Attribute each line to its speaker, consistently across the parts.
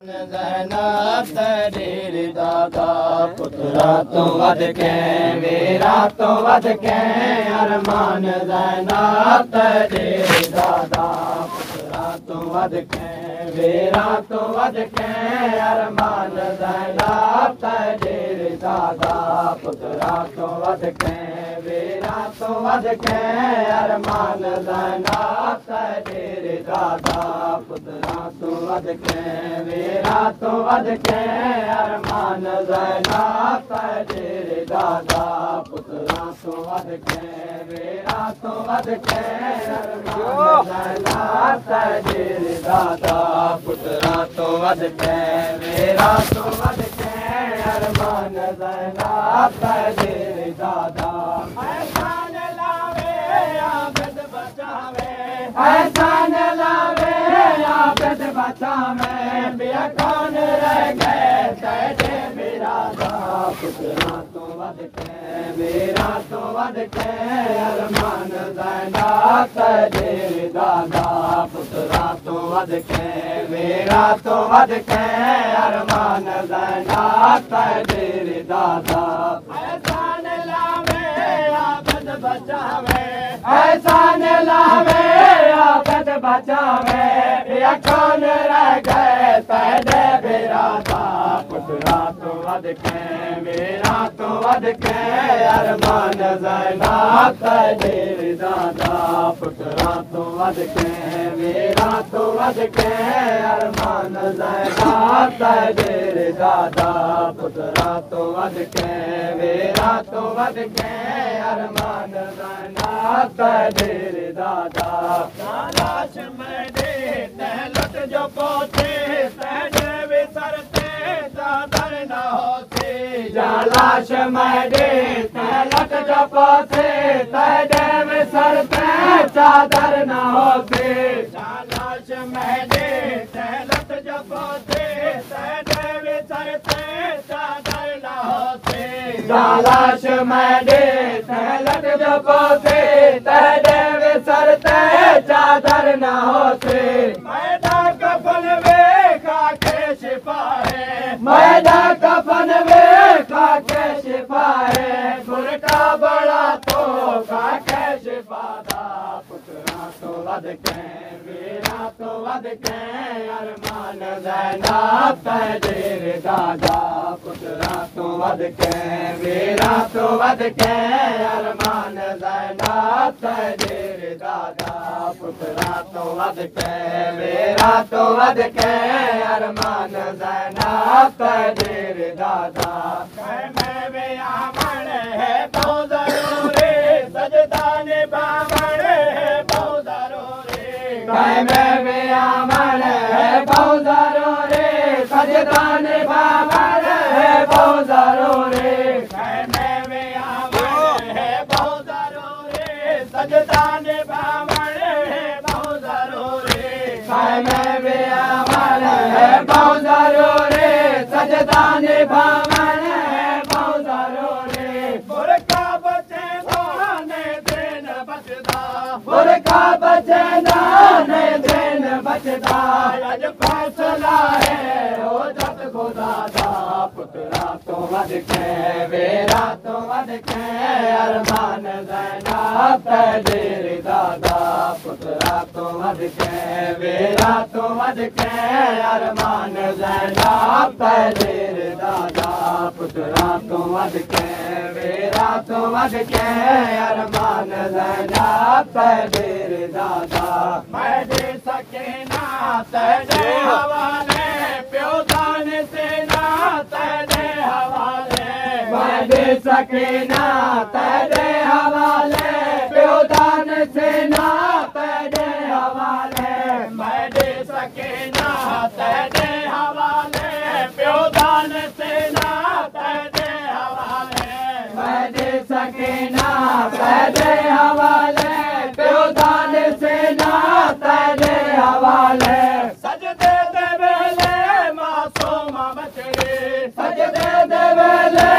Speaker 1: ज़ैनब तेरी दादा पुत्रा तो वध के वीरा तो वध के अरमान ज़ैनब तेरी दादा पुत्रा तो वध के वीरा तो वध के अरमान ज़ैनब तेरी दादा पुत्रा तो वध के वीरा तो वध के अरमान ज़ैनब तेरी दादा पुत्रा तो वध के वीरा तो वध के अरमान ज़ैनब तेरे दादा पुत्रा तो वध के वीरा तो वध के अरमान ज़ैनब तेरे दादा पुत्रा तो वध के वीरा तो वध के अरमान ज़ैनब तेरे दादा एहसान लावे आबद बचावे एहसान लावे आबद बचावे कौन रह गए तेरे बिरादा पुत्रा तो वध के वीरा तो वध के अरमान ज़ैनब तेरे दादा पुत्रा तो वध के वीरा तो वध के अरमान ज़ैनब तेरे दादा एहसान लावे आबद बचावे एहसान लावे आबद बचावे कौन रह गए तेरे बिरादा पुत्रा तो वध के वीरा तो वध के अरमान ज़ैनब तेरे दादा पुत्रा तो वध के वीरा तो वध के अरमान ज़ैनब तेरे दादा पुत्रा तो वध के वीरा तो वध के अरमान ज़ैनब तेरे दादा लाश में दे लट जो पोते तेरे विसरते चादर न होती लाश में दे लट जो पोते तेरे विसरते चादर न होती लाश में दे लट जो पोते तेरे विसरते चादर न होती लाश में दे लट जो पोते तेरे विसरते चादर न होते मैदान कफन वे खाके सिपाहे मैदान कफन वे खाके सिपाहे बुरका बड़ा तो खाके सिपादा पुत्रा तो वध के वीरा तो वध के अरमान ज़ैनब तेरे दादा पुत्रा तो वध के वीरा तो वध के अरमान ज़ैनब तेरे दादा पुत्रा तो वध के वीरा तो वध के अरमान ज़ैनब तेरे दादा मैं भी आमण है बहुत ज़रूरी सजदा निभावण है बहुत ज़रूरी मैं भी आमण है बहुत ज़रूरी सजदा निभावण है बहुत ज़रूरी मैं भी आमण है बहुत ज़रूरी सजदा निभावण है बहुत ज़रूरी मैं भी आमण है बहुत ज़रूरी सजदा निभावण है बहुत ज़रूरी बुरका बचे दाने दिन बचदा बुरका बचे दाने दिन बचदा अज फैसला है हो जत खुदा दा पुत्रा तो वध के वीरा तो वध के अरमान ज़ैनब तेरे दादा पुत्रा तो वध के वीरा तो वध के अरमान ज़ैनब तेरे दादा पुत्रा तो वध के वीरा तो वध के अरमान ज़ैनब तेरे दादा मैं दे सके ना तेरे हवाले प्यो दान से ना तेरे हवाले मैं दे सके ना तेरे हवाले प्यो दान से ना तेरे हवाले मैं दे सके ना तेरे हवाले प्यो दान से ना तेरे हवाले मैं दे सके ना तेरे हवाले प्यो दान से ना तेरे हवाले सजदे दे वेले मासूम बचड़े सजदे दे वेले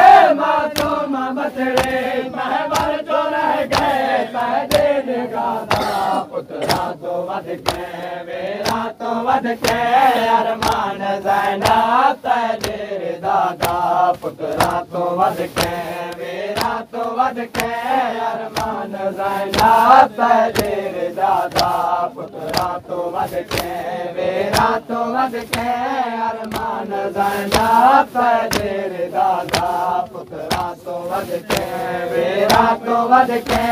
Speaker 1: मासूम बचड़े महवर जो रह गए सजदे निगाह पुत्रा तो वध के मेरा तो वध के अरमान ज़ैनब तेरे दादा पुत्रा तो वध के मेरा तो वध के अरमान ज़ैनब तेरे दादा पुत्रा तो वध के मेरा तो वध के अरमान ज़ैनब तेरे दादा पुत्रा तो वध के मेरा तो वध के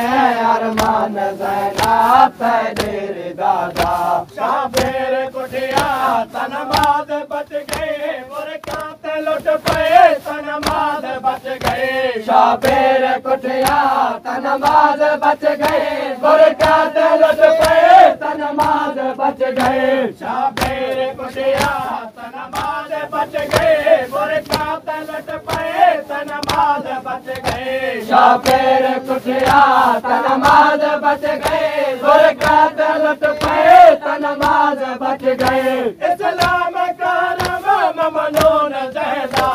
Speaker 1: अरमान ज़ैनब तेरे दादा शाबेर कुटिया तनमाद बच गए मुर्कात लुट पे तनमाद बच गए शाबेर कुटिया तनमाद बच गए मुर्कात लुट पे तनमाद बच गए शाबेर कुटिया तनमाद बच गए मुर्कात लुट पे तनमाद बच गए शाबेर कुटिया तनमाद बच गए मुर्कात लुट पे तनमाद बच गए इस्लाम का रब ममनून ज़ैदा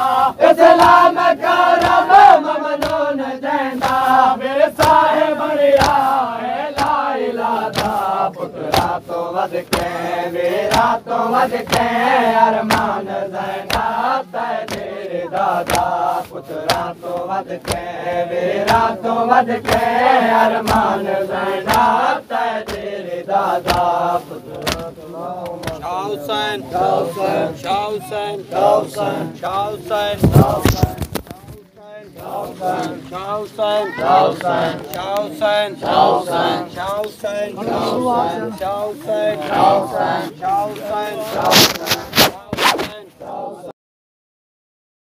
Speaker 1: इस्लाम का रब ममनून ज़ैदा मेरे साहिब बरिया है ला इलाहा पुत्रा तो वध के मेरा तो वध के अरमान ज़ैनब तेरे दादा पुत्रा तो वध के मेरा तो वध के अरमान ज़ैनब तेरे दादा पुत्रा
Speaker 2: Shah Hussain,
Speaker 1: Shah Hussain,
Speaker 2: Shah Hussain,
Speaker 1: Shah Hussain,
Speaker 2: Shah Hussain,
Speaker 1: Shah Hussain,
Speaker 2: Shah Hussain, Shah Hussain,
Speaker 1: Shah Hussain,
Speaker 2: Shah Hussain,
Speaker 1: Shah Hussain,
Speaker 2: Shah Hussain,
Speaker 1: Shah Hussain,
Speaker 2: Shah Hussain,
Speaker 1: Shah Hussain,
Speaker 2: Shah Hussain,
Speaker 1: Shah